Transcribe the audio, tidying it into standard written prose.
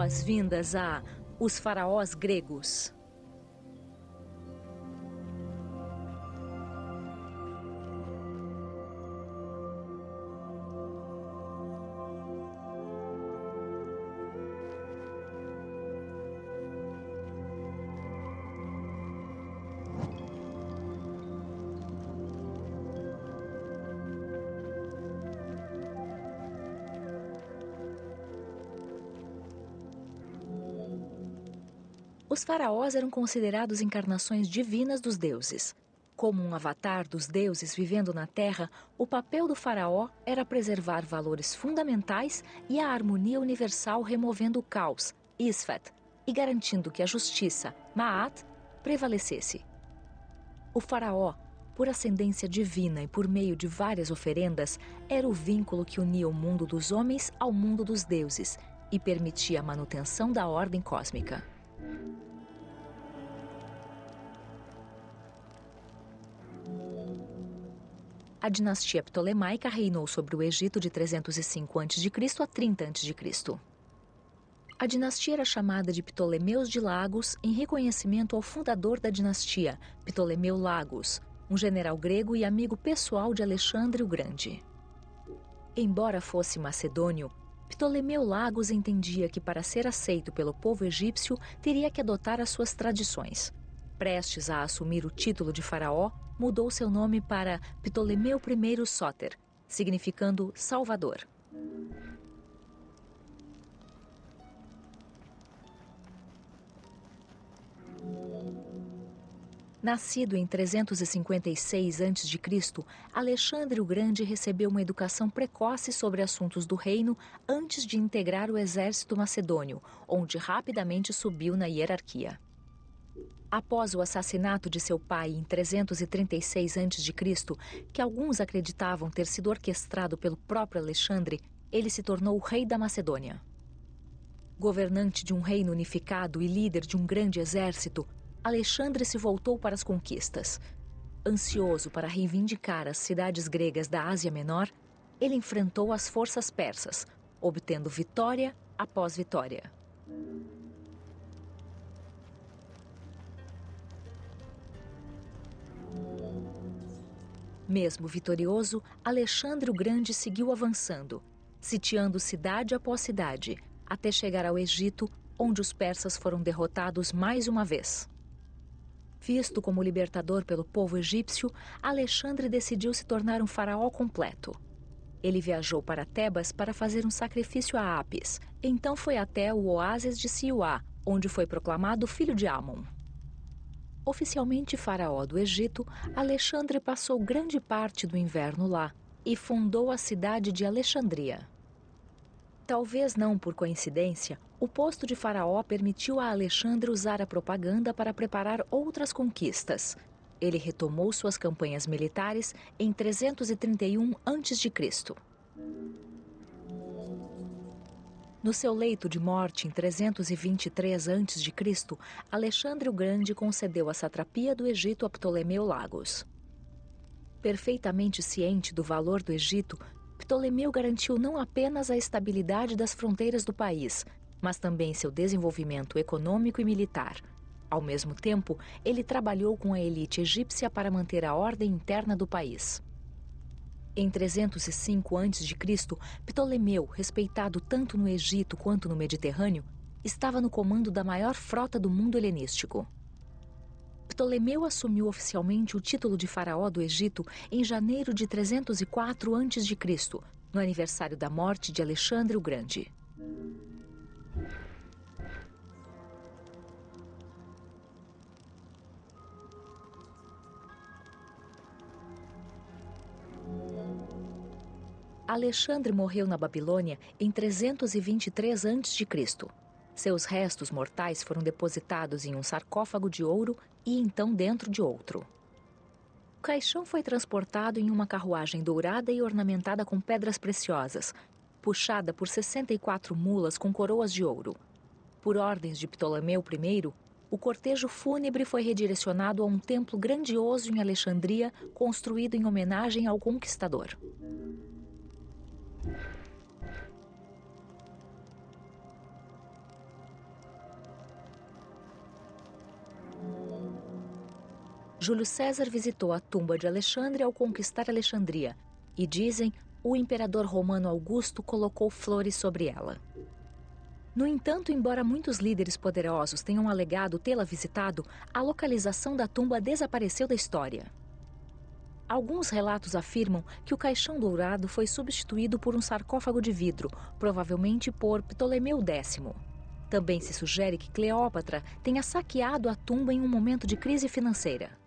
Boas-vindas a Os Faraós Gregos. Os faraós eram considerados encarnações divinas dos deuses. Como um avatar dos deuses vivendo na Terra, o papel do faraó era preservar valores fundamentais e a harmonia universal, removendo o caos, Isfet, e garantindo que a justiça, Ma'at, prevalecesse. O faraó, por ascendência divina e por meio de várias oferendas, era o vínculo que unia o mundo dos homens ao mundo dos deuses e permitia a manutenção da ordem cósmica. A dinastia ptolemaica reinou sobre o Egito de 305 a.C. a 30 a.C. A dinastia era chamada de Ptolemeus de Lagos em reconhecimento ao fundador da dinastia, Ptolemeu Lagos, um general grego e amigo pessoal de Alexandre o Grande. Embora fosse macedônio, Ptolemeu Lagos entendia que para ser aceito pelo povo egípcio teria que adotar as suas tradições. Prestes a assumir o título de faraó, mudou seu nome para Ptolemeu I Sóter, significando Salvador. Nascido em 356 a.C., Alexandre o Grande recebeu uma educação precoce sobre assuntos do reino antes de integrar o exército macedônio, onde rapidamente subiu na hierarquia. Após o assassinato de seu pai em 336 a.C., que alguns acreditavam ter sido orquestrado pelo próprio Alexandre, ele se tornou o rei da Macedônia. Governante de um reino unificado e líder de um grande exército, Alexandre se voltou para as conquistas. Ansioso para reivindicar as cidades gregas da Ásia Menor, ele enfrentou as forças persas, obtendo vitória após vitória. Mesmo vitorioso, Alexandre o Grande seguiu avançando, sitiando cidade após cidade, até chegar ao Egito, onde os persas foram derrotados mais uma vez. Visto como libertador pelo povo egípcio, Alexandre decidiu se tornar um faraó completo. Ele viajou para Tebas para fazer um sacrifício a Apis, então foi até o oásis de Siuá, onde foi proclamado filho de Amon. Oficialmente faraó do Egito, Alexandre passou grande parte do inverno lá e fundou a cidade de Alexandria. Talvez não por coincidência, o posto de faraó permitiu a Alexandre usar a propaganda para preparar outras conquistas. Ele retomou suas campanhas militares em 331 a.C. No seu leito de morte em 323 a.C., Alexandre o Grande concedeu a satrapia do Egito a Ptolemeu Lagos. Perfeitamente ciente do valor do Egito, Ptolemeu garantiu não apenas a estabilidade das fronteiras do país, mas também seu desenvolvimento econômico e militar. Ao mesmo tempo, ele trabalhou com a elite egípcia para manter a ordem interna do país. Em 305 a.C., Ptolemeu, respeitado tanto no Egito quanto no Mediterrâneo, estava no comando da maior frota do mundo helenístico. Ptolemeu assumiu oficialmente o título de faraó do Egito em janeiro de 304 a.C., no aniversário da morte de Alexandre o Grande. Alexandre morreu na Babilônia em 323 a.C. Seus restos mortais foram depositados em um sarcófago de ouro e então dentro de outro. O caixão foi transportado em uma carruagem dourada e ornamentada com pedras preciosas, puxada por 64 mulas com coroas de ouro. Por ordens de Ptolemeu I, o cortejo fúnebre foi redirecionado a um templo grandioso em Alexandria, construído em homenagem ao conquistador. Júlio César visitou a tumba de Alexandre ao conquistar Alexandria e, dizem, o imperador romano Augusto colocou flores sobre ela. No entanto, embora muitos líderes poderosos tenham alegado tê-la visitado, a localização da tumba desapareceu da história. Alguns relatos afirmam que o caixão dourado foi substituído por um sarcófago de vidro, provavelmente por Ptolomeu X. Também se sugere que Cleópatra tenha saqueado a tumba em um momento de crise financeira.